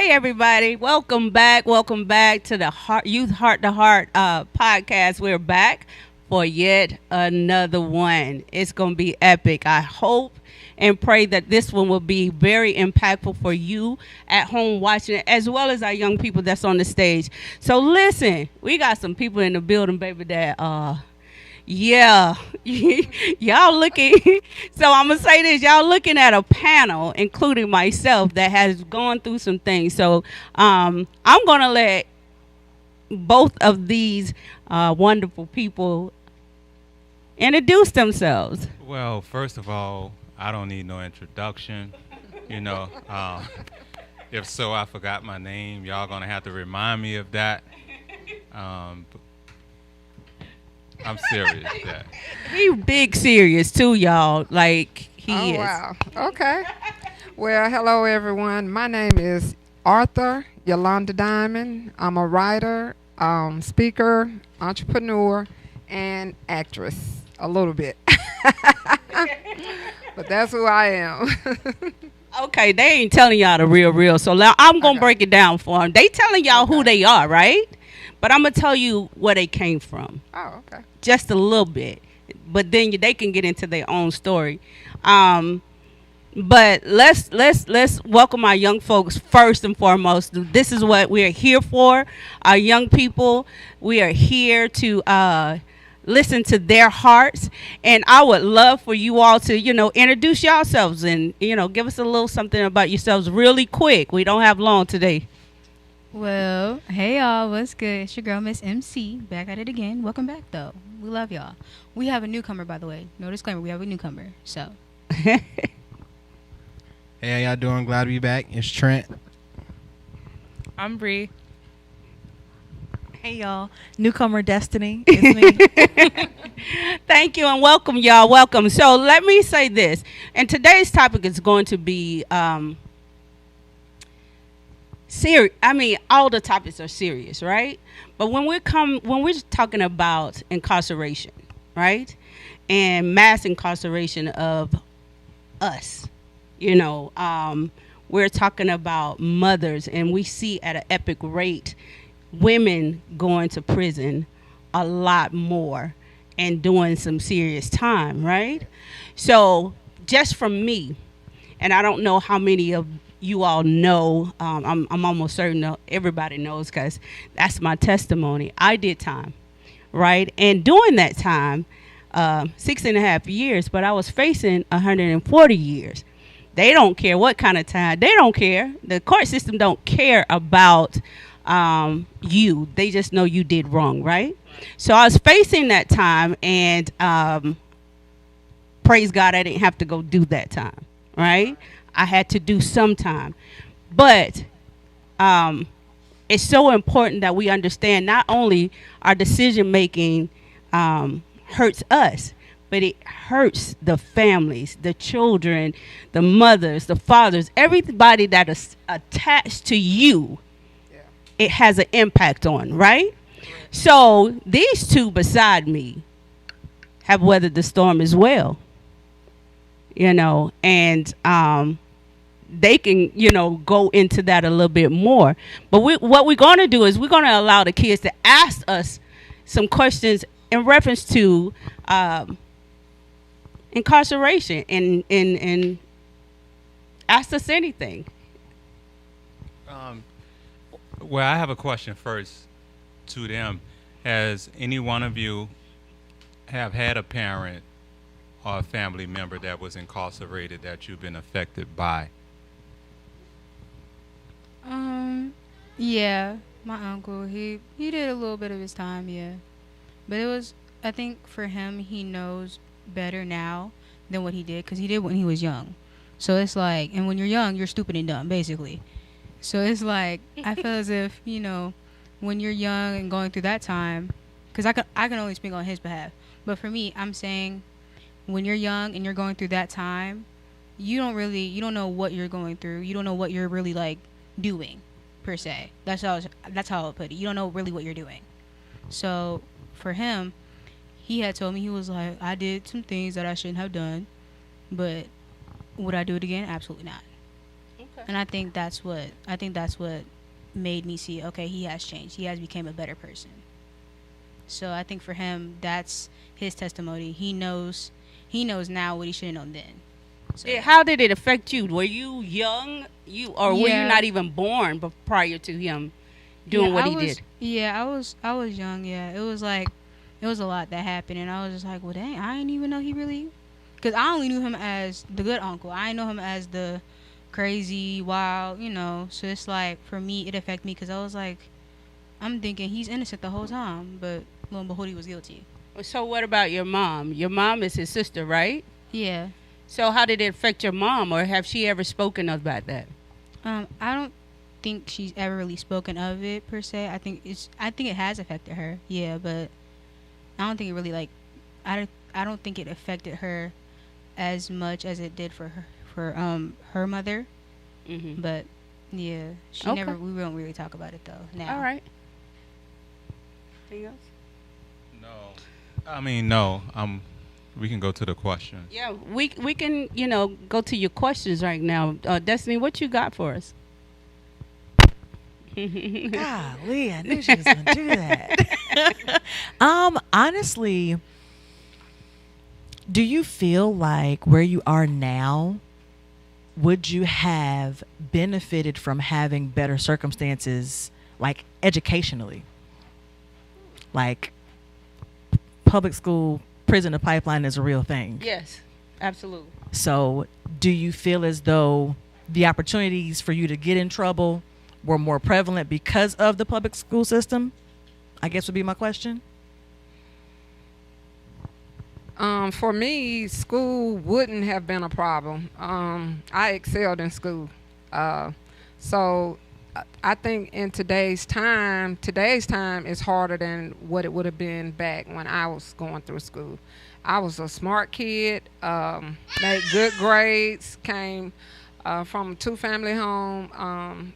everybody. Welcome back. Welcome back to the Youth Heart to Heart podcast. We're back for yet another one. It's going to be epic. I hope and pray that this one will be very impactful for you at home watching it, as well as our young people that's on the stage. So listen, we got some people in the building, baby, that yeah, y'all looking. So I'm gonna say this: y'all looking at a panel, including myself, that has gone through some things. So I'm gonna let both of these wonderful people introduce themselves. Well, first of all, I don't need no introduction. You know, if so, I forgot my name. Y'all gonna have to remind me of that. I'm serious. Yeah. He big serious too, y'all. Like he Oh, is. wow. Okay. Well, hello, everyone. My name is Arthur Yolanda Diamond. I'm a writer, speaker, entrepreneur, and actress. A little bit. But that's who I am. Okay, they ain't telling y'all the real. So now I'm gonna Okay. break it down for them. They telling y'all who they are, right? But I'm gonna tell you where they came from, Oh, okay. just a little bit. But then they can get into their own story. But let's welcome our young folks first and foremost. This is what we are here for. Our young people. We are here to listen to their hearts, and I would love for you all to introduce yourselves and give us a little something about yourselves really quick. We don't have long today. Well, hey y'all, what's good? It's your girl, Miss MC, back at it again. Welcome back, though. We love y'all. We have a newcomer, by the way. No disclaimer, we have a newcomer. So, Hey, how y'all doing? Glad to be back. It's Trent. I'm Bree. Hey y'all, newcomer Destiny. It's me. Thank you and welcome, y'all. Welcome. So let me say this, and today's topic is going to be serious. I mean, all the topics are serious, right? But when we're talking about incarceration, right, and mass incarceration of us, we're talking about mothers, and we see at an epic rate women going to prison a lot more and doing some serious time, right? So just from me, and I don't know how many of you all know, I'm almost certain that everybody knows because that's my testimony. I did time, right? And during that time, 6.5 years, but I was facing 140 years. They don't care what kind of time. They don't care. The court system don't care about you. They just know you did wrong, right? So I was facing that time, and praise God, I didn't have to go do that time, right? I had to do some time. But it's so important that we understand not only our decision making hurts us, but it hurts the families, the children, the mothers, the fathers, everybody that is attached to you. It has an impact on, right? So these two beside me have weathered the storm as well, and they can, go into that a little bit more. But what we're going to do is we're going to allow the kids to ask us some questions in reference to incarceration and ask us anything. Well, I have a question first to them. Has any one of you have had a parent or a family member that was incarcerated that you've been affected by? yeah, my uncle, he did a little bit of his time, yeah. But it was, I think for him, he knows better now than what he did, because he did when he was young. So it's like, and when you're young, you're stupid and dumb, basically. So it's like, I feel as if, when you're young and going through that time, because I can only speak on his behalf. But for me, I'm saying when you're young and you're going through that time, you don't know what you're going through. You don't know what you're really like doing, per se. That's how I would put it. You don't know really what you're doing. So for him, he had told me, he was like, I did some things that I shouldn't have done, but would I do it again? Absolutely not. Okay. And I think that's what made me see, okay, he has changed. He has become a better person. So I think for him, that's his testimony. He knows now what he should have known then. So, Yeah, how did it affect you? Were you young? Were you Yeah. not even born prior to him doing what he did? Yeah, I was young. Yeah, it was a lot that happened, and I was just like, well, dang, I didn't even know he really, because I only knew him as the good uncle. I didn't know him as the crazy, wild, So it's like, for me, it affected me because I was like, I'm thinking he's innocent the whole time, but lo and behold, he was guilty. So what about your mom? Your mom is his sister, right? Yeah. So how did it affect your mom, or have she ever spoken about that? I don't think she's ever really spoken of it per se. I think it has affected her. Yeah, but I don't think it really I don't think it affected her as much as it did for her mother. Mm-hmm. But yeah, Okay. we don't really talk about it though now. All right. Anything else? No. I mean, no. We can go to the question. Yeah, we can go to your questions right now. Destiny, what you got for us? Golly, I knew she was going to do that. Honestly, do you feel like where you are now, would you have benefited from having better circumstances, like educationally? Like public school, prison, the pipeline is a real thing. Yes, absolutely. So do you feel as though the opportunities for you to get in trouble were more prevalent because of the public school system? I guess would be my question. For me, school wouldn't have been a problem. I excelled in school. So I think in today's time is harder than what it would have been back when I was going through school. I was a smart kid, made good grades, came from a two-family home.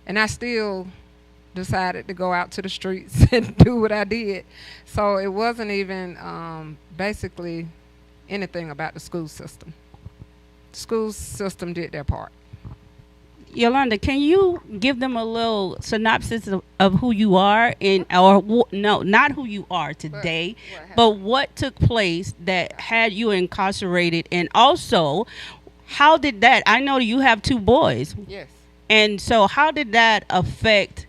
And I still decided to go out to the streets and do what I did. So it wasn't even basically anything about the school system. The school system did their part. Yolanda, can you give them a little synopsis of who you are not who you are today, but what took place that had you incarcerated, and also how did that? I know you have 2 boys. Yes. And so how did that affect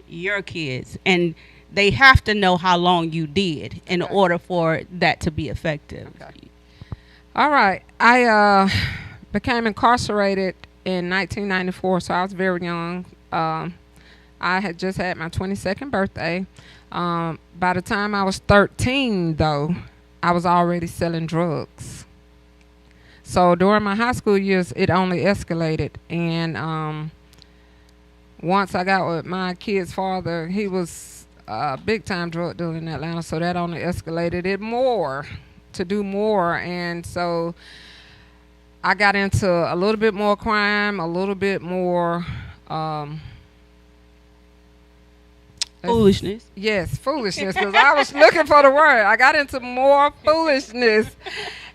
your kids? And they have to know how long you did in order for that to be effective. Okay. All right. I became incarcerated in 1994, so I was very young. I had just had my 22nd birthday. By the time I was 13, though, I was already selling drugs. So during my high school years, it only escalated. And once I got with my kid's father, he was a big-time drug dealer in Atlanta, so that only escalated it more, to do more. And so I got into a little bit more crime, a little bit more Foolishness. Yes, foolishness, because I was looking for the word. I got into more foolishness.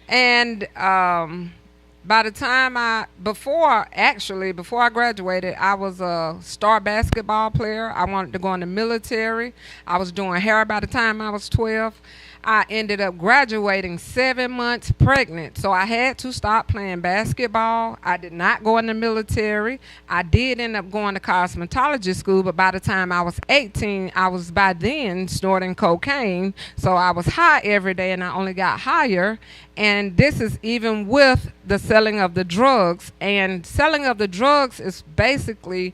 And by the time before I graduated, I was a star basketball player. I wanted to go in the military. I was doing hair by the time I was 12. I ended up graduating 7 months pregnant, so I had to stop playing basketball. I did not go in the military. I did end up going to cosmetology school, but by the time I was 18, I was by then snorting cocaine, so I was high every day, and I only got higher. And this is even with the selling of the drugs. And selling of the drugs is basically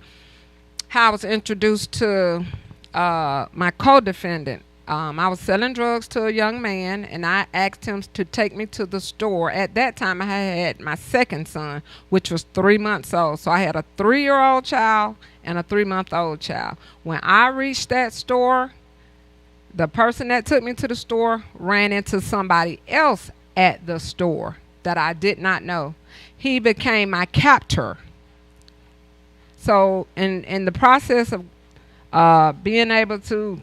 how I was introduced to my co-defendant. I was selling drugs to a young man, and I asked him to take me to the store. At that time, I had my second son, which was 3 months old. So I had a 3-year-old child and a 3-month-old child. When I reached that store, the person that took me to the store ran into somebody else at the store that I did not know. He became my captor. So in the process of being able to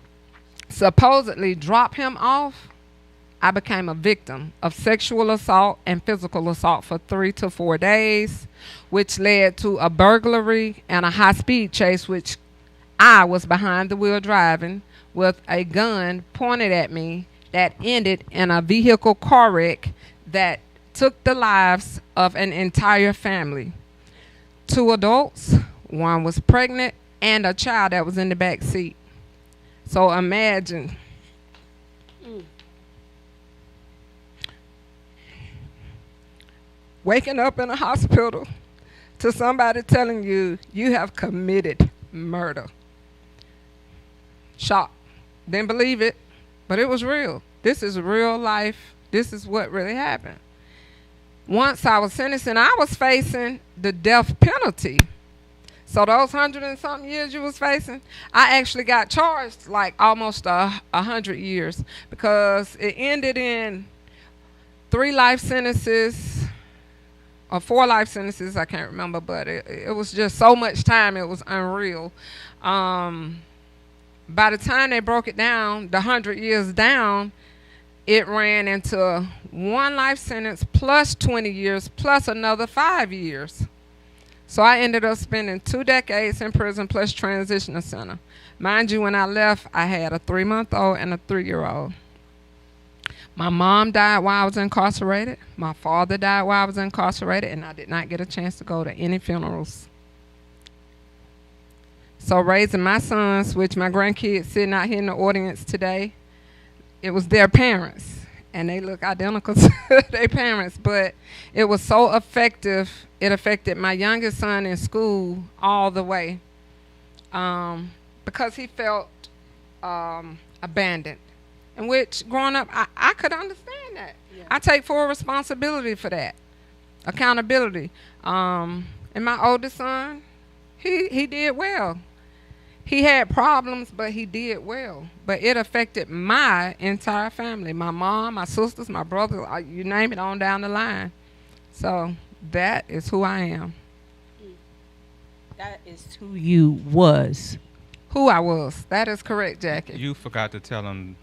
supposedly drop him off, I became a victim of sexual assault and physical assault for 3 to 4 days, which led to a burglary and a high-speed chase, which I was behind the wheel driving with a gun pointed at me that ended in a vehicle car wreck that took the lives of an entire family. 2 adults, 1 was pregnant, and a child that was in the back seat. So imagine. Waking up in a hospital to somebody telling you you have committed murder. Shock. Didn't believe it, but it was real. This is real life. This is what really happened. Once I was sentenced and I was facing the death penalty. So those 100 and something years you was facing, I actually got charged like almost 100 years because it ended in 3 life sentences or 4 life sentences. I can't remember, but it was just so much time. It was unreal. By the time they broke it down, the 100 years down, it ran into 1 life sentence plus 20 years plus another 5 years. So I ended up spending 2 decades in prison plus transitional center. Mind you, when I left, I had a 3-month-old and a 3-year-old. My mom died while I was incarcerated. My father died while I was incarcerated, and I did not get a chance to go to any funerals. So raising my sons, which my grandkids sitting out here in the audience today, it was their parents. And they look identical to their parents. But it was so effective, it affected my youngest son in school all the way. Because he felt abandoned. In which, growing up, I could understand that. Yeah. I take full responsibility for that. Accountability. And my oldest son, he did well. He had problems, but he did well. But it affected my entire family. My mom, my sisters, my brother, you name it, on down the line. So that is who I am. That is who you was. Who I was. That is correct, Jackie. You forgot to tell them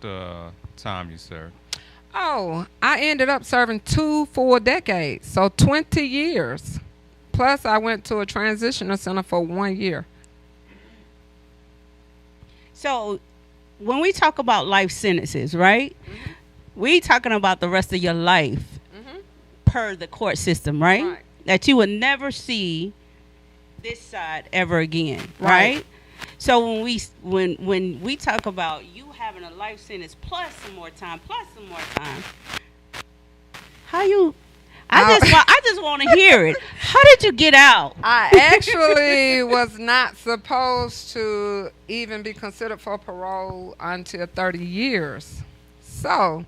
the time you served. Oh, I ended up serving 2 full decades, so 20 years. Plus, I went to a transitional center for 1 year. So when we talk about life sentences, right? Mm-hmm. We talking about the rest of your life per the court system, right? That you would never see this side ever again, right? So when we talk about you having a life sentence plus some more time, how you? I just want to hear it. How did you get out? I actually was not supposed to even be considered for parole until 30 years. So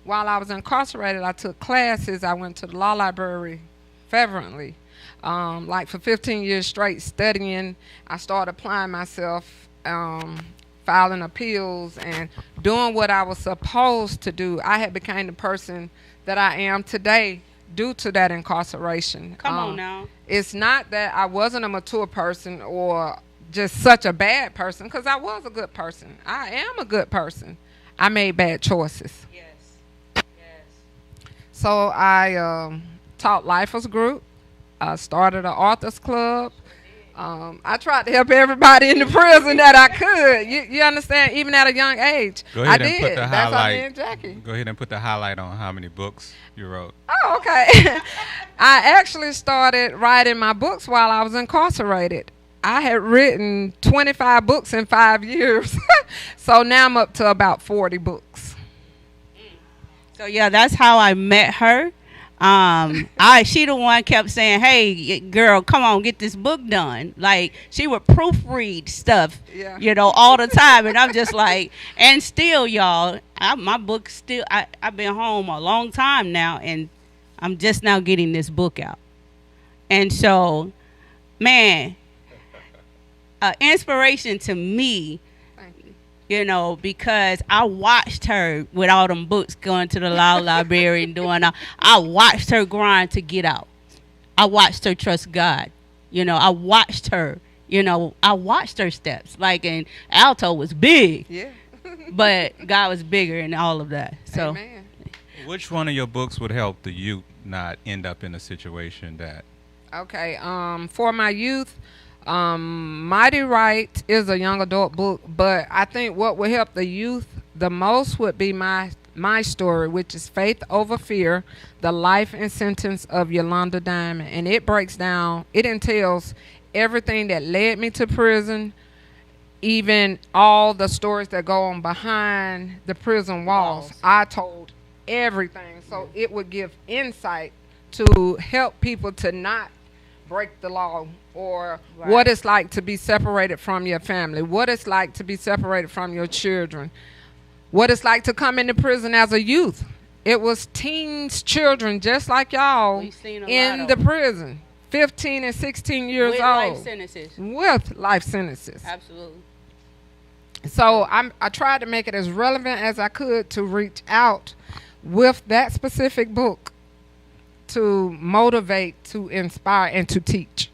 while I was incarcerated, I took classes. I went to the law library fervently, like for 15 years straight studying. I started applying myself, filing appeals and doing what I was supposed to do. I had become the person that I am today due to that incarceration. Come on now. It's not that I wasn't a mature person or just such a bad person, because I was a good person. I am a good person. I made bad choices. Yes. So I taught Lifers Group. I started an authors club. I tried to help everybody in the prison that I could. You understand? Even at a young age, Go ahead I and did. put the That's how highlight. me and Jackie. Go ahead and put the highlight on how many books you wrote. Oh, okay. I actually started writing my books while I was incarcerated. I had written 25 books in 5 years. So now I'm up to about 40 books. So yeah, that's how I met her. She the one kept saying, "Hey, girl, come on, get this book done." Like she would proofread stuff, all the time, and I'm just like, and still, y'all, my book still. I've been home a long time now, and I'm just now getting this book out, and so, man, inspiration to me. Because I watched her with all them books going to the law library and doing all. I watched her grind to get out. I watched her trust God. I watched her. I watched her steps. Like, and Alto was big. Yeah. but God was bigger in all of that. So Amen. Which one of your books would help the youth not end up in a situation that? Okay. For my youth, Mighty Right is a young adult book, but I think what would help the youth the most would be my story, which is Faith Over Fear: The Life and Sentence of Yolanda Diamond, and it breaks down. It entails everything that led me to prison, even all the stories that go on behind the prison walls. I told everything, so it would give insight to help people to not break the law, or what it's like to be separated from your family, what it's like to be separated from your children, what it's like to come into prison as a youth. It was teens, children just like y'all We've seen a lot in of the them. prison, 15 and 16 years with old, life sentences. with life sentences. Absolutely. So I tried to make it as relevant as I could to reach out with that specific book to motivate, to inspire, and to teach.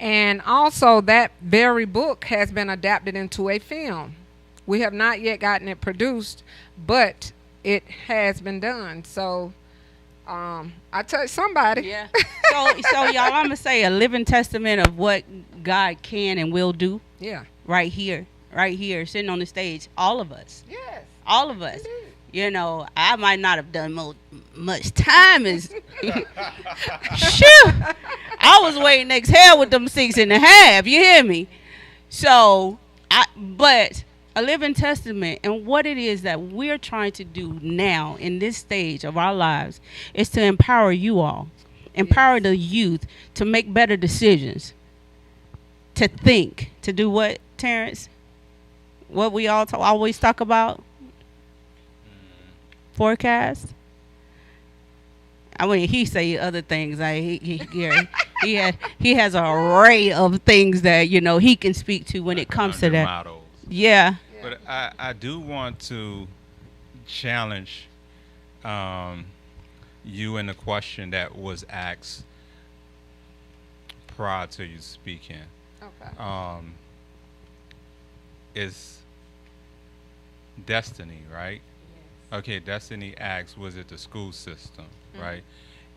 And also that very book has been adapted into a film. We have not yet gotten it produced, but it has been done. So I touched somebody. Yeah. So y'all, I'm gonna say a living testament of what God can and will do Yeah. right here, sitting on the stage. All of us. Yes. All of us. Indeed. You know, I might not have done much time as Shoo! I was waiting next hell with them 6.5. You hear me? So, but a living testament, and what it is that we're trying to do now in this stage of our lives is to empower you all, empower the youth to make better decisions, to think, to do what, Terrence? What we all always talk about? Forecast. I mean, he say other things. Like he has an array of things that he can speak to when it comes to under that. Models. Yeah. But I do want to challenge you in the question that was asked prior to you speaking. Okay. Is Destiny, right? Okay, Destiny asks, was it the school system, right?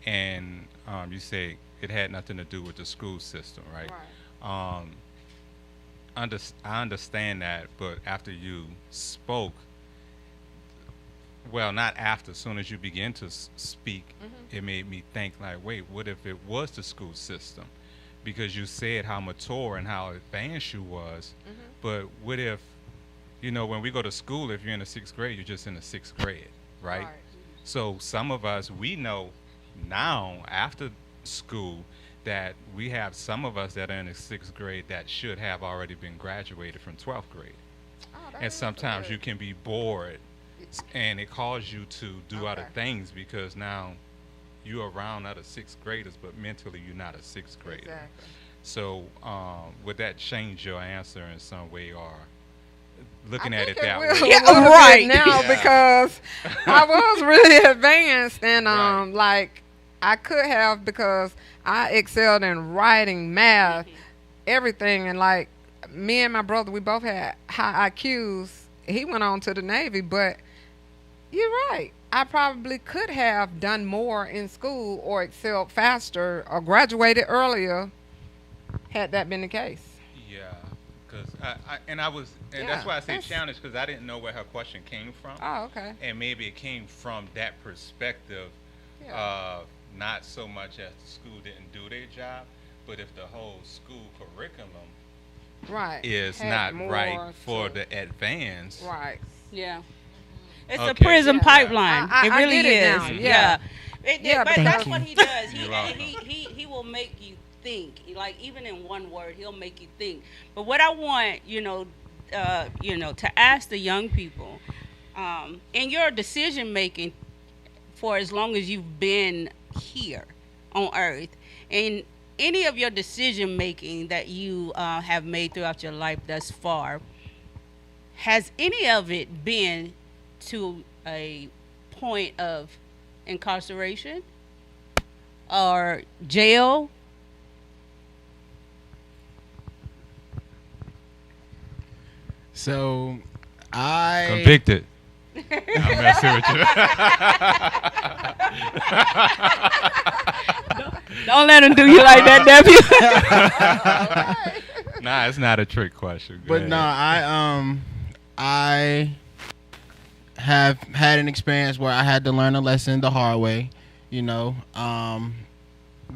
And you say it had nothing to do with the school system, right? Right. I understand that, but after you spoke, well, not after, as soon as you begin to speak, it made me think like, wait, what if it was the school system? Because you said how mature and how advanced you was, but what if, when we go to school, if you're in the 6th grade, you're just in the 6th grade, right? So some of us, we know now after school that we have some of us that are in the 6th grade that should have already been graduated from 12th grade. And sometimes you can be bored and it calls you to do other things because now you're around other 6th graders, but mentally you're not a 6th grader. Exactly. So would that change your answer in some way, or looking I at think it that will way? a little bit right. now Yeah. because I was really advanced and Right. like I could have, because I excelled in writing, math, everything, and like me and my brother, we both had high IQs. He went on to the Navy, but you're right. I probably could have done more in school or excelled faster or graduated earlier had that been the case. Yeah, because and that's Yeah, why I say that's- challenge, because I didn't know where her question came from, Oh, okay. and maybe it came from that perspective Yeah. of not so much as the school didn't do their job, but if the whole school curriculum Right. is Had not right more for to- the advance. Right. Yeah. It's a Okay. prison Yeah. pipeline. I It really get it is. now. Yeah. Yeah, But Thank that's you. what he does. He, You're and welcome. he will make you think. Like even in one word, he'll make you think. But what I want, to ask the young people, in your decision making, for as long as you've been here on Earth, and any of your decision making that you have made throughout your life thus far, has any of it been to a point of incarceration or jail? So Convicted. I'm messing with you. Don't let him do you like that, nephew. Nah, it's not a trick question. Go But ahead. no, I have had an experience where I had to learn a lesson the hard way. You know,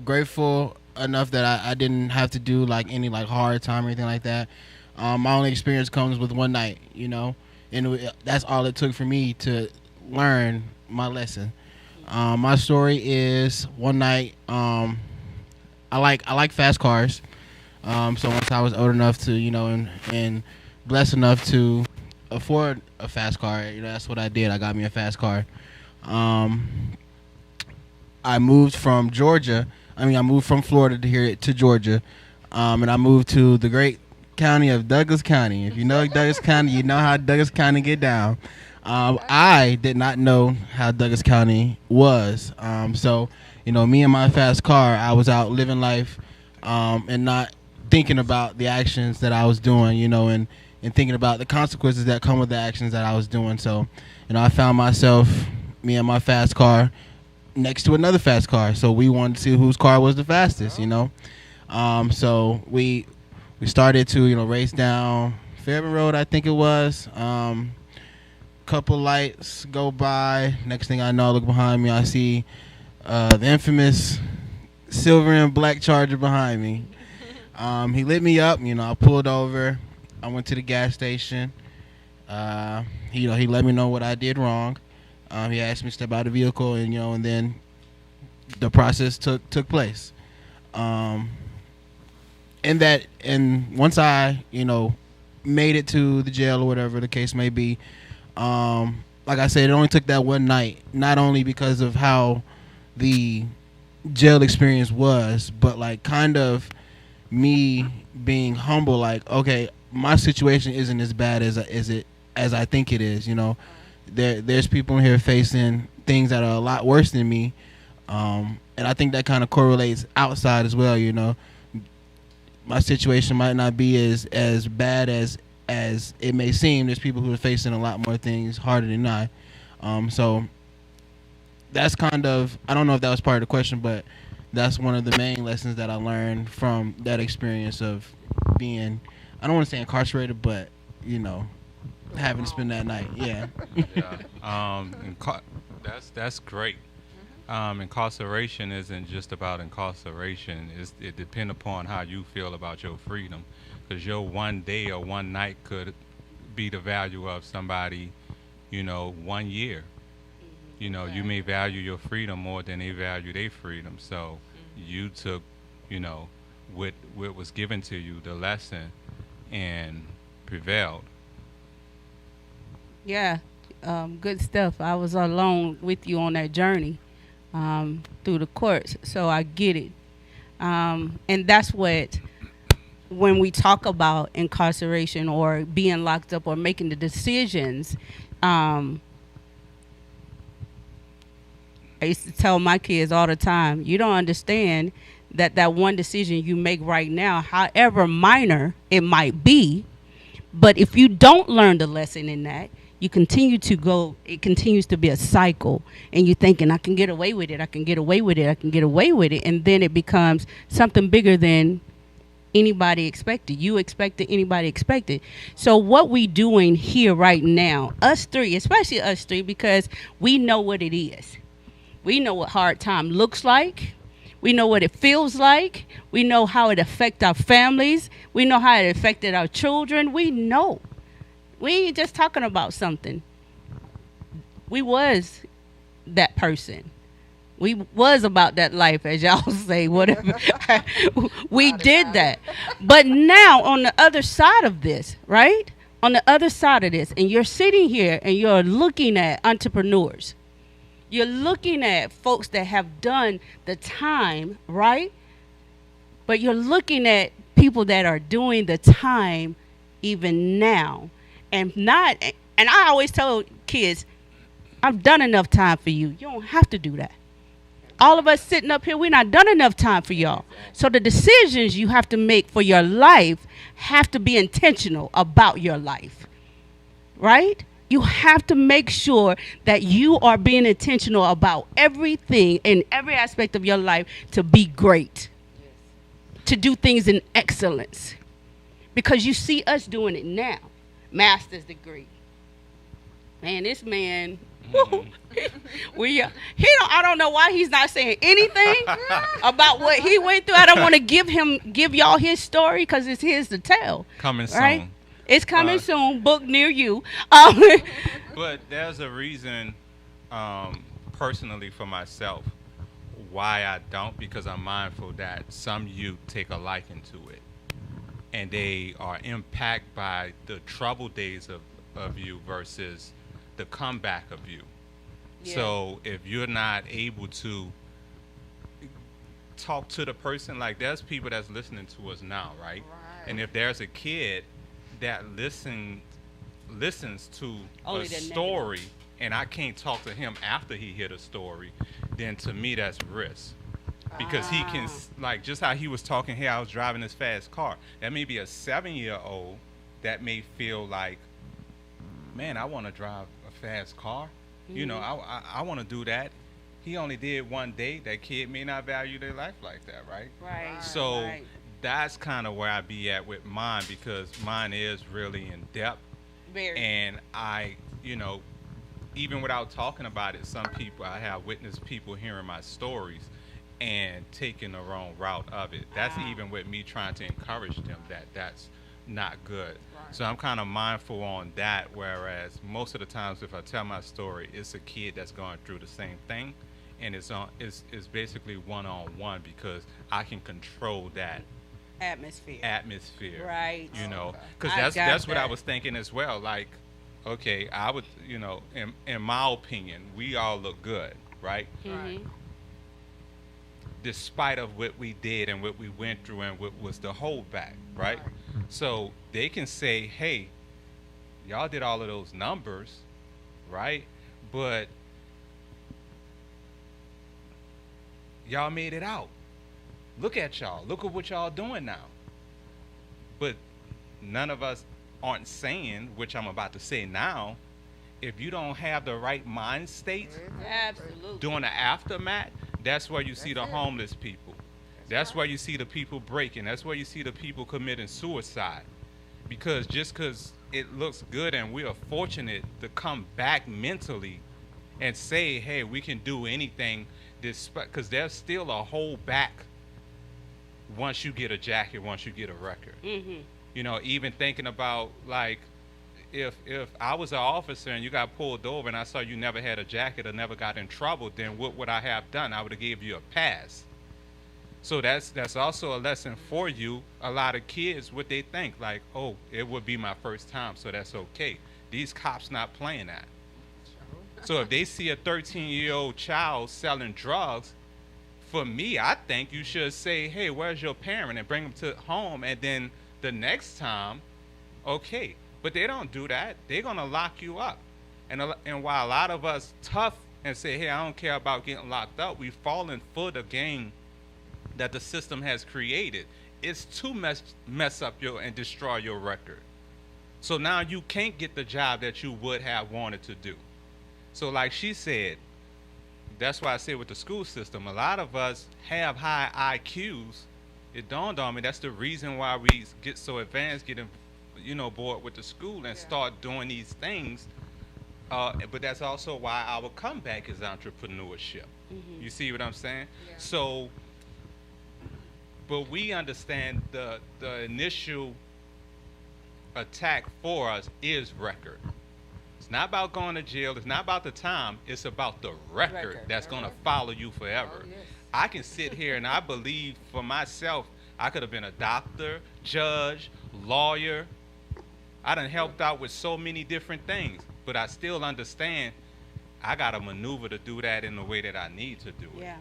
grateful enough that I didn't have to do like any like hard time or anything like that. My only experience comes with one night, you know, and that's all it took for me to learn my lesson. My story is one night. I like fast cars. So once I was old enough to, you know, and blessed enough to afford a fast car, you know, that's what I did. I got me a fast car. I moved from Georgia. I moved from Florida to here to Georgia, and I moved to the great county of Douglas County. If you know Douglas County, you know how Douglas County get down. I did not know how Douglas County was. So, you know, me and my fast car, I was out living life, and not thinking about the actions that I was doing, you know, and thinking about the consequences that come with the actions that I was doing. So, you know, I found myself, me and my fast car, next to another fast car. So we wanted to see whose car was the fastest, you know. So we started to, you know, race down Fairburn Road, I think it was. Couple lights go by. Next thing I know, I look behind me, I see the infamous silver and black Charger behind me. He lit me up, you know. I pulled over. I went to the gas station. He let me know what I did wrong. He asked me to step out of the vehicle, and you know, and then the process took place. And once I, you know, made it to the jail or whatever the case may be, like I said, it only took that one night. Not only because of how the jail experience was, but like kind of me being humble. Like, okay, my situation isn't as bad as I think it is. You know, there's people in here facing things that are a lot worse than me, and I think that kind of correlates outside as well. You know, my situation might not be as bad as it may seem. There's people who are facing a lot more things harder than I. So that's kind of, I don't know if that was part of the question, but that's one of the main lessons that I learned from that experience of being, I don't want to say incarcerated, but, you know, having to spend that night. Yeah. Yeah. That's great. Incarceration isn't just about incarceration. It depends upon how you feel about your freedom, because your one day or one night could be the value of somebody, you know, 1 year. You know, you may value your freedom more than they value their freedom. So you took, you know, what was given to you, the lesson, and prevailed. Yeah, good stuff. I was along with you on that journey through the courts, so I get it. And that's what, when we talk about incarceration or being locked up or making the decisions, I used to tell my kids all the time, you don't understand that one decision you make right now, however minor it might be, but if you don't learn the lesson in that, you continue to go, it continues to be a cycle, and you're thinking, I can get away with it, I can get away with it, I can get away with it, and then it becomes something bigger than anybody expected. You expected, anybody expected. So what we doing here right now, us three, especially us three, because we know what it is. We know what hard time looks like. We know what it feels like. We know how it affects our families. We know how it affected our children. We know. We ain't just talking about something. We was that person. We was about that life, as y'all say, whatever. We did that. But now on the other side of this, right? On the other side of this, and you're sitting here and you're looking at entrepreneurs. You're looking at folks that have done the time, right? But you're looking at people that are doing the time even now. And I always tell kids, I've done enough time for you. You don't have to do that. All of us sitting up here, we're not done enough time for y'all. So the decisions you have to make for your life have to be intentional about your life. right? You have to make sure that you are being intentional about everything in every aspect of your life to be great, to do things in excellence. Because you see us doing it now. Master's degree. Man, this man, I don't know why he's not saying anything about what he went through. I don't want to give y'all his story because it's his to tell. Coming soon. Right? It's coming soon. Book near you. But there's a reason, personally for myself, why I don't, because I'm mindful that some youth take a liking to it. And they are impacted by the troubled days of you versus the comeback of you. Yeah. So if you're not able to talk to the person, like there's people that's listening to us now, right? And if there's a kid that listens to a story and I can't talk to him after he hear the story, then to me that's risk. Because he can, like just how he was talking here, I was driving this fast car. That may be a 7-year-old that may feel like, man, I want to drive a fast car. Mm-hmm. You know, I want to do that. He only did one day. That kid may not value their life like that, right? Right. So that's kind of where I be at with mine, because mine is really in depth. Very. And I, you know, even without talking about it, some people, I have witnessed people hearing my stories and taking the wrong route of it. That's even with me trying to encourage them that that's not good. Right. So I'm kind of mindful on that, whereas most of the times if I tell my story, it's a kid that's going through the same thing, and it's basically one-on-one, because I can control that atmosphere, right? You know, because that's what I was thinking as well. Like, okay, I would, you know, in my opinion, we all look good, right? Mm-hmm. Despite of what we did and what we went through and what was the holdback, right? So they can say, hey, y'all did all of those numbers, right? But y'all made it out. Look at y'all. Look at what y'all doing now. But none of us aren't saying, which I'm about to say now, if you don't have the right mind state during the aftermath, that's where you see the homeless people. That's where you see the people breaking. That's where you see the people committing suicide. Because just because it looks good and we are fortunate to come back mentally and say, hey, we can do anything, because there's still a hold back once you get a jacket, once you get a record. Mm-hmm. You know, even thinking about, like, if I was an officer and you got pulled over and I saw you never had a jacket or never got in trouble, then what would I have done? I would have gave you a pass. So that's also a lesson for you. A lot of kids, what they think, like, oh, it would be my first time, so that's okay. These cops not playing that. So if they see a 13-year-old child selling drugs, for me, I think you should say, hey, where's your parent, and bring them to home, and then the next time, okay. But they don't do that. They're going to lock you up. And while a lot of us tough and say, hey, I don't care about getting locked up, we've fallen for the game that the system has created. It's to mess up and destroy your record. So now you can't get the job that you would have wanted to do. So like she said, that's why I say with the school system, a lot of us have high IQs. It dawned on me that's the reason why we get so advanced, getting, you know, bored with the school and start doing these things. But that's also why our comeback is entrepreneurship. Mm-hmm. You see what I'm saying? Yeah. So, but we understand the initial attack for us is record. It's not about going to jail. It's not about the time. It's about the record that's going to follow you forever. Oh, yes. I can sit here and I believe for myself, I could have been a doctor, judge, lawyer. I done helped out with so many different things, but I still understand I got to maneuver to do that in the way that I need to do it. Yeah.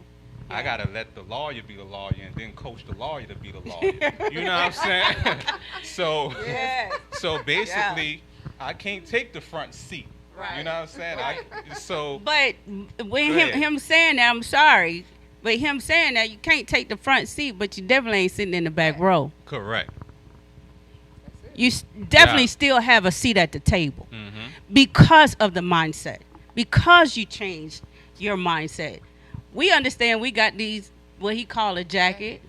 I got to let the lawyer be the lawyer and then coach the lawyer to be the lawyer. You know what I'm saying? So basically, I can't take the front seat. Right. You know what I'm saying? Right. But when him saying that, I'm sorry, but him saying that you can't take the front seat, but you definitely ain't sitting in the back row. Correct. That's it. definitely Yeah. still have a seat at the table Mm-hmm. because of the mindset, because you changed your mindset. We understand we got these, what he call a jacket.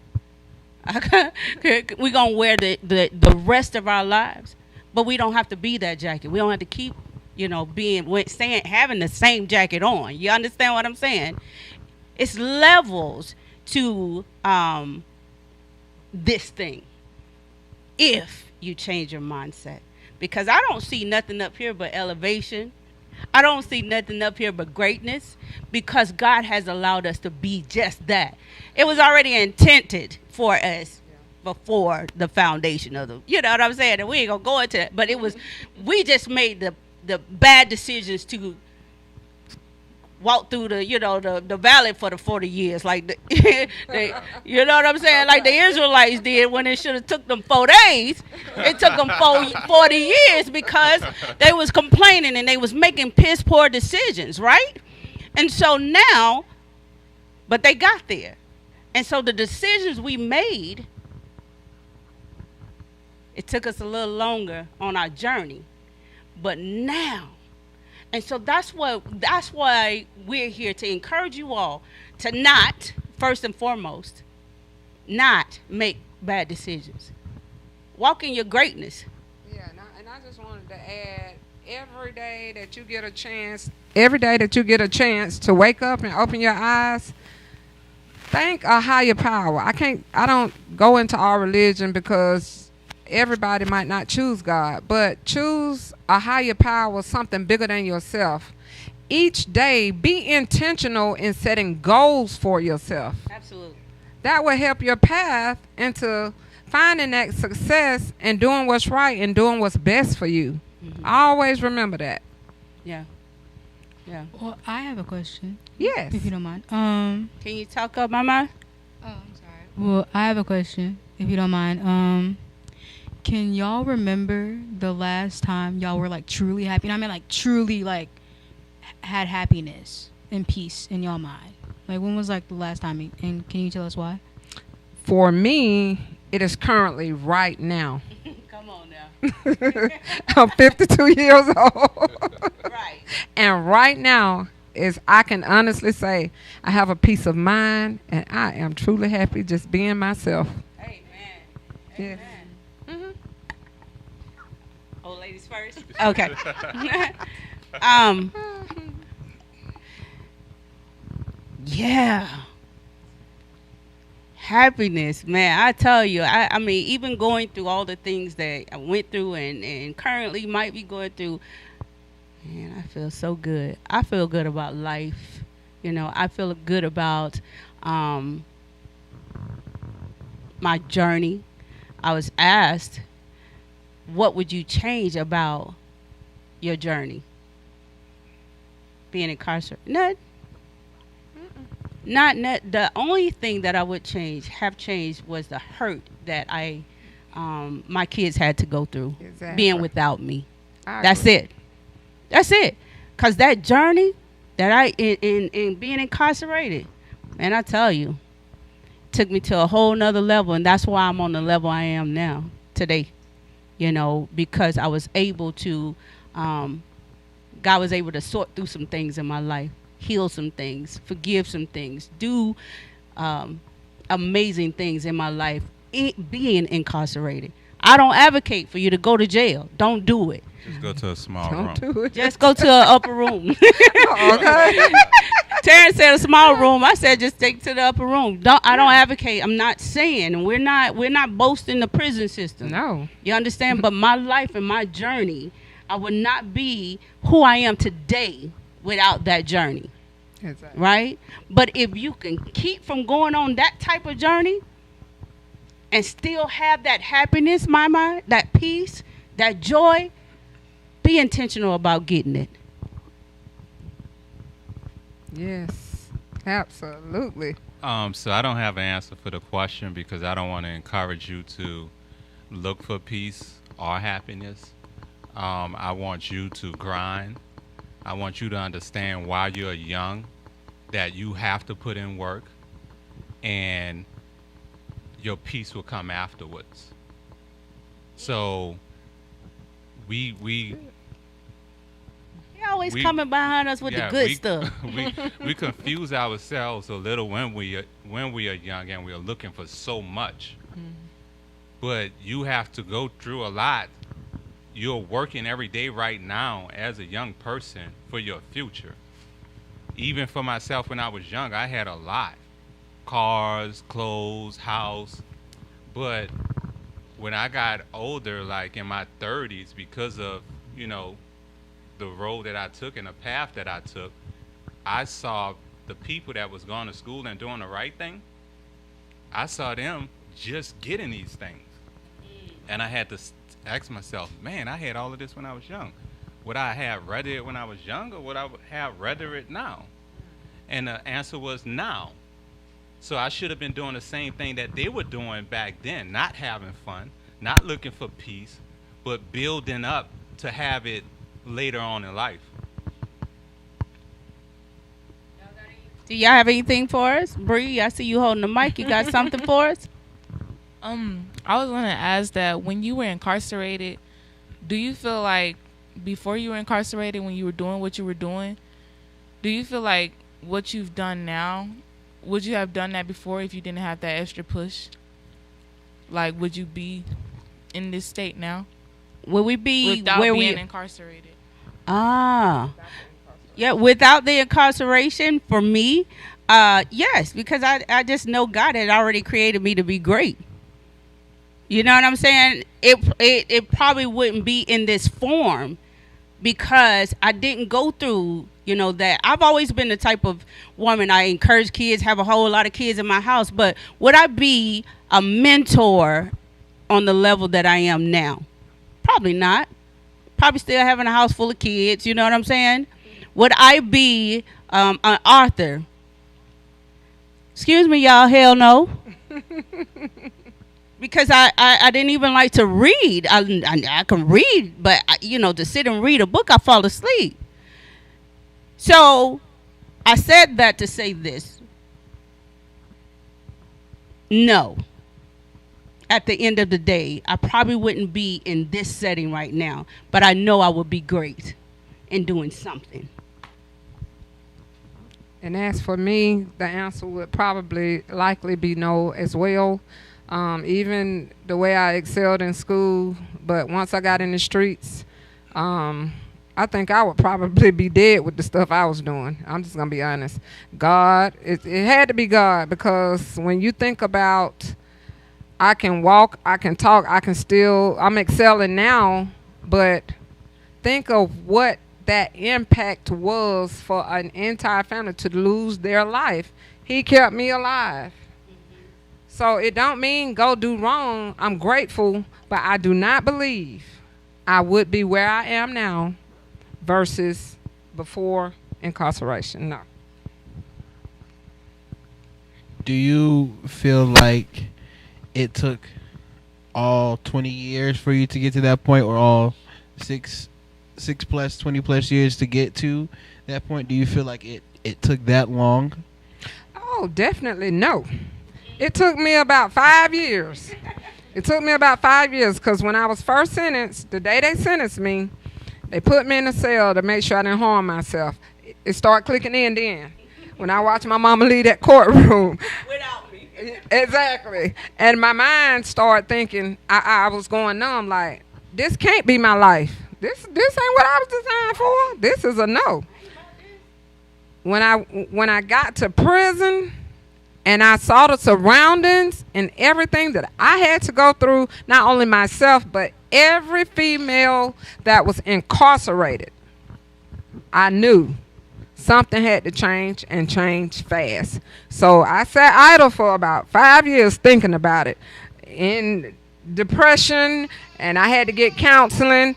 We're going to wear the rest of our lives, but we don't have to be that jacket. We don't have to keep, having the same jacket on. You understand what I'm saying? It's levels to this thing if you change your mindset. Because I don't see nothing up here but elevation. I don't see nothing up here but greatness, because God has allowed us to be just that. It was already intended for us before the foundation of the, you know what I'm saying? And we ain't gonna go into it, but we just made the bad decisions to walk through the valley for the 40 years, like you know what I'm saying, like the Israelites did when it should have took them 4 days. It took them 40 years because they was complaining and they was making piss poor decisions, right? And so now, but they got there. And so the decisions we made, it took us a little longer on our journey, but now. And so that's why we're here to encourage you all to not, first and foremost, not make bad decisions. Walk in your greatness. Yeah, and I just wanted to add, every day that you get a chance to wake up and open your eyes, thank a higher power. I don't go into our religion because everybody might not choose God, but choose a higher power, something bigger than yourself. Each day, be intentional in setting goals for yourself. Absolutely. That will help your path into finding that success and doing what's right and doing what's best for you. Mm-hmm. Always remember that. Yeah. Yeah. Well, I have a question, Yes. if you don't mind. Can you talk up, Mama? Oh, I'm sorry. Well, I have a question, if you don't mind. Can y'all remember the last time y'all were like truly happy? And I mean like truly like had happiness and peace in y'all mind. Like when was like the last time? And can you tell us why? For me, it is currently right now. Come on now. I'm 52 years old. Right. And right now is, I can honestly say, I have a peace of mind and I am truly happy just being myself. Amen. Yes. Amen. Old ladies first. Okay. Yeah. Happiness, man. I tell you, I mean, even going through all the things that I went through and currently might be going through, man, I feel so good. I feel good about life. I feel good about my journey. I was asked, what would you change about your journey? Being incarcerated? Not the only thing that I would have changed was the hurt that my kids had to go through. Exactly. Being without me. I That's agree. it. Cause that journey that in being incarcerated, man, I tell you, took me to a whole nother level, and that's why I'm on the level I am now today. Because I was able to, God was able to sort through some things in my life, heal some things, forgive some things, do amazing things in my life, being incarcerated. I don't advocate for you to go to jail. Don't do it. Just go to a small room. Don't do it. Just go to an upper room. Okay. Terrence said a small room. I said just take to the upper room. I don't advocate. I'm not saying we're not boasting the prison system. No. You understand? But my life and my journey, I would not be who I am today without that journey. Exactly. Right? But if you can keep from going on that type of journey and still have that happiness, mama, that peace, that joy, be intentional about getting it. Yes. Absolutely. So I don't have an answer for the question because I don't want to encourage you to look for peace or happiness. I want you to grind. I want you to understand while you're young that you have to put in work and your peace will come afterwards. So we He always We- coming behind us with yeah, the good we, stuff. we confuse ourselves a little when we are young and we are looking for so much. But you have to go through a lot. You're working every day right now as a young person for your future. Even for myself when I was young, I had a lot. Cars, clothes, house. But when I got older, like in my 30s, because of, the road that I took and the path that I took, I saw the people that was going to school and doing the right thing. I saw them just getting these things. And I had to ask myself, man, I had all of this when I was young. Would I have rather it when I was young, or would I have rather it now? And the answer was now. So I should have been doing the same thing that they were doing back then, not having fun, not looking for peace, but building up to have it later on in life. Do y'all have anything for us? Bree, I see you holding the mic. You got something for us? I was gonna ask that when you were incarcerated, do you feel like before you were incarcerated, when you were doing what you were doing, do you feel like what you've done now, would you have done that before if you didn't have that extra push? Like, would you be in this state now Will we be without where being we? incarcerated? Yeah, without the incarceration, for me, yes, because I just know God had already created me to be great. You know what I'm saying? It probably wouldn't be in this form because I didn't go through, that. I've always been the type of woman, I encourage kids, have a whole lot of kids in my house, but would I be a mentor on the level that I am now? Probably not. Probably still having a house full of kids, you know what I'm saying? Would I be an author? Excuse me, y'all, hell no. Because I didn't even like to read. I can read, but, to sit and read a book, I fall asleep. So I said that to say this. No. At the end of the day, I probably wouldn't be in this setting right now, but I know I would be great in doing something. And as for me, the answer would probably likely be no as well. Even the way I excelled in school, but once I got in the streets, I think I would probably be dead with the stuff I was doing. I'm just going to be honest. God, it had to be God, because when you think about I can walk, I can talk, I'm excelling now, but think of what that impact was for an entire family to lose their life. He kept me alive. So it don't mean go do wrong. I'm grateful, but I do not believe I would be where I am now versus before incarceration. No. Do you feel like it took all 20 years for you to get to that point, or all 6 plus 20 plus years to get to that point? Do you feel like it took that long? Oh, definitely no. It took me about 5 years. It took me about 5 years, because when I was first sentenced, the day they sentenced me, they put me in a cell to make sure I didn't harm myself. It started clicking in then. When I watched my mama leave that courtroom. Without me. Exactly. And my mind started thinking, I was going numb, like, this can't be my life. This ain't what I was designed for. This is a no. When I got to prison and I saw the surroundings and everything that I had to go through, not only myself, but every female that was incarcerated, I knew something had to change, and change fast. So I sat idle for about 5 years thinking about it, in depression, and I had to get counseling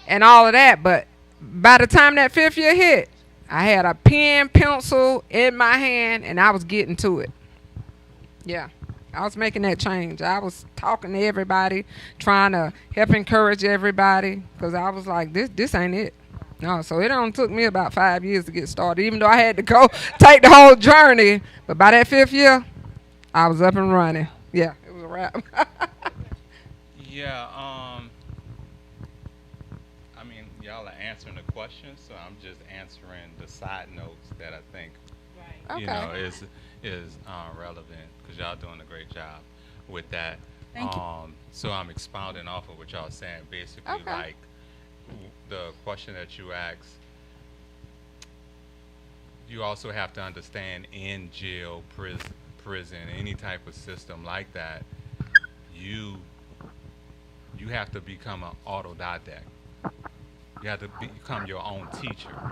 and all of that. But by the time that 5th year hit, I had a pen, pencil in my hand, and I was getting to it. Yeah, I was making that change. I was talking to everybody, trying to help encourage everybody, because I was like, this ain't it. No, so it only took me about 5 years to get started, even though I had to go take the whole journey. But by that 5th year, I was up and running. Yeah, it was a wrap. Yeah, y'all are answering the question, so I'm just answering the side notes that I think Okay. you know is relevant because y'all doing a great job with that. Thank you. So I'm expounding off of what y'all saying. Basically, Okay. like the question that you asked, you also have to understand in jail, prison, any type of system like that, you have to become an autodidact. You have to become your own teacher,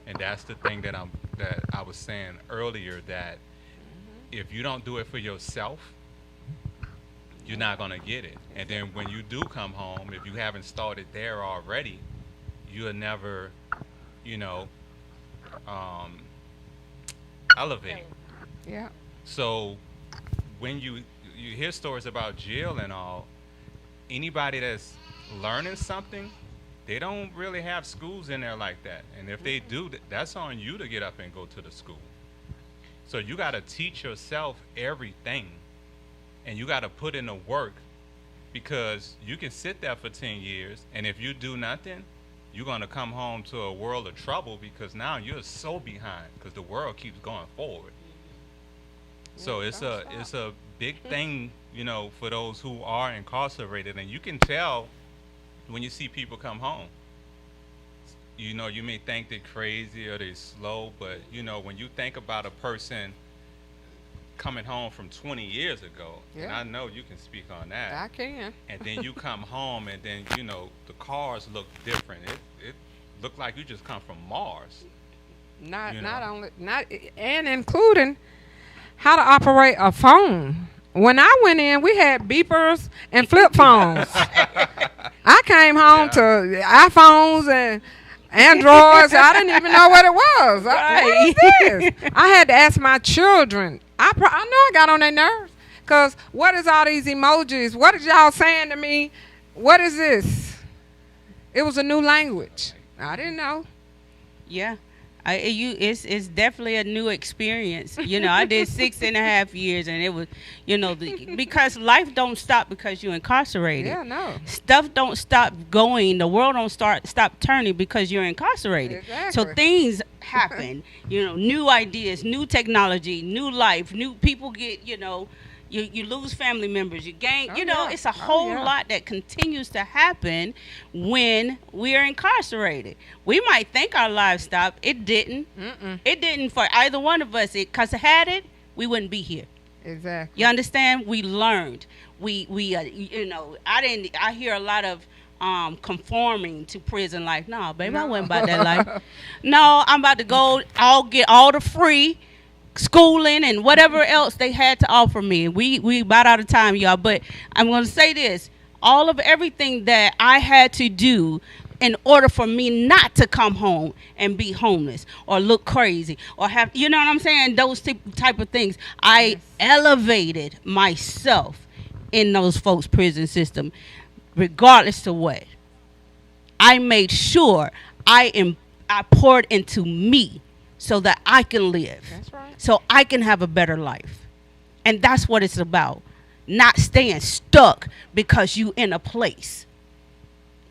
and that's the thing that I was saying earlier, that if you don't do it for yourself, you're not gonna get it. And then when you do come home, if you haven't started there already, you'll never, you know, elevate. Yeah. So when you hear stories about jail and all, anybody that's learning something, they don't really have schools in there like that. And if they do, that's on you to get up and go to the school. So you got to teach yourself everything, and you got to put in the work, because you can sit there for 10 years, and if you do nothing, you're going to come home to a world of trouble, because now you're so behind because the world keeps going forward. So it's a big thing, you know, for those who are incarcerated, and you can tell when you see people come home. You know, you may think they're crazy or they're slow, but you know, when you think about a person coming home from 20 years ago, and Yeah. I know you can speak on that, I can. and then you come home and then, you know, the cars look different. It looked like you just come from Mars. Not You not know. only not and including how to operate a phone. When I went in, we had beepers and flip phones. I came home to iPhones and Androids. I didn't even know what it was. What is this? I had to ask my children. I know I got on their nerves. Because what is all these emojis? What is y'all saying to me? What is this? It was a new language. I didn't know. Yeah. It's definitely a new experience. You know, I did 6.5 years, and it was, you know, because life don't stop because you're incarcerated. Yeah, no. Stuff don't stop going. The world don't stop turning because you're incarcerated. So Exactly. things happen. You know, new ideas, new technology, new life, new people get. You know, you lose family members. You gain. Oh, You know, yeah. it's a Oh, whole yeah. lot that continues to happen when we are incarcerated. We might think our lives stopped. It didn't. Mm-mm. It didn't for either one of us. Because had it, we wouldn't be here. Exactly. You understand? We learned. We you know, I hear a lot of conforming to prison life. No, baby, I wasn't about that life. No, I'm about to go get all the free schooling and whatever else they had to offer me. We about out of time, y'all, but I'm going to say this. All of everything that I had to do in order for me not to come home and be homeless or look crazy or have, you know what I'm saying, those type of things. I elevated myself in those folks' prison system, regardless of what. I made sure I poured into me so that I can live, That's right. so I can have a better life. And that's what it's about. Not staying stuck because you in a place.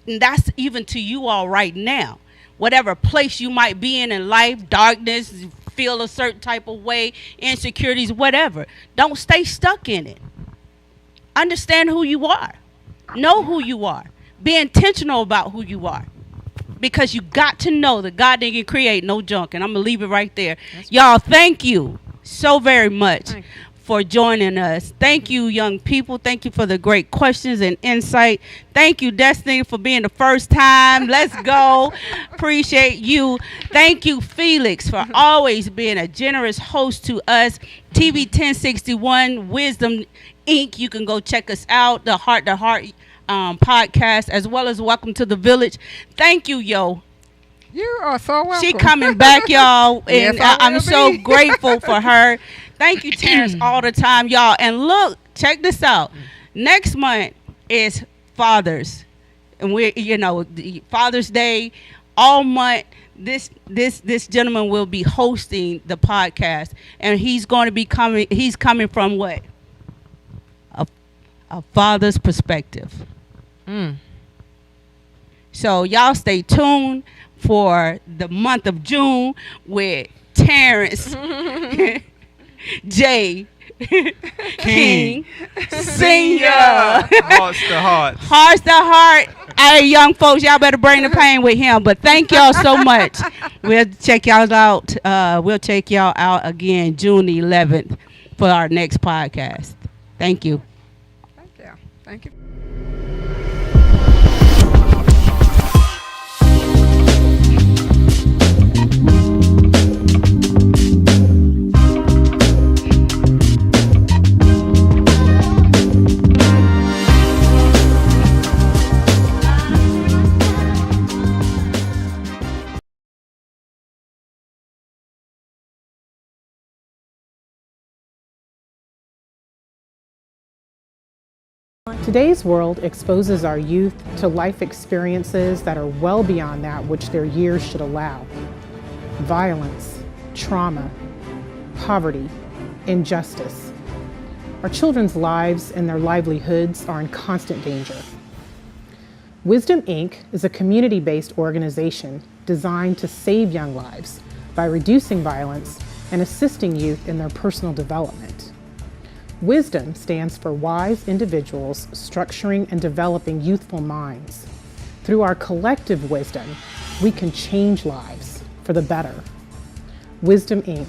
And that's even to you all right now. Whatever place you might be in life, darkness, feel a certain type of way, insecurities, whatever. Don't stay stuck in it. Understand who you are. Know who you are. Be intentional about who you are. Because you got to know that God didn't create no junk. And I'm going to leave it right there. Y'all, thank you so very much Thank you. for joining us. Thank you, young people. Thank you for the great questions and insight. Thank you, Destiny, for being the first time. Let's go. Appreciate you. Thank you, Felix, for always being a generous host to us. TV 1061, Wisdom Inc. You can go check us out. The Heart to Heart podcast, as well as Welcome to the Village. Thank you, yo. You are so welcome. She coming back, y'all, and Yes, I I'm will so be. grateful for her. Thank you, Terrence, all the time, y'all. And look, check this out. Next month is Father's, and we're, you know, the Father's Day. All month, this gentleman will be hosting the podcast, and he's going to be coming. He's coming from what? A father's perspective. Mm. So y'all stay tuned for the month of June with Terrence J. King Senior. Hearts to hearts. Hearts to heart. Hey, young folks, y'all better bring the pain with him. But thank y'all so much. We'll check y'all out. We'll check y'all out again June 11th for our next podcast. Thank you. Thank you. Thank you. Today's world exposes our youth to life experiences that are well beyond that which their years should allow. Violence, trauma, poverty, injustice. Our children's lives and their livelihoods are in constant danger. Wisdom Inc. is a community-based organization designed to save young lives by reducing violence and assisting youth in their personal development. Wisdom stands for wise individuals structuring and developing youthful minds. Through our collective wisdom, we can change lives for the better. Wisdom Inc.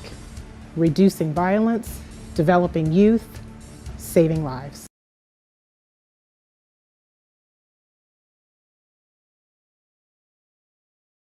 Reducing violence, developing youth, saving lives.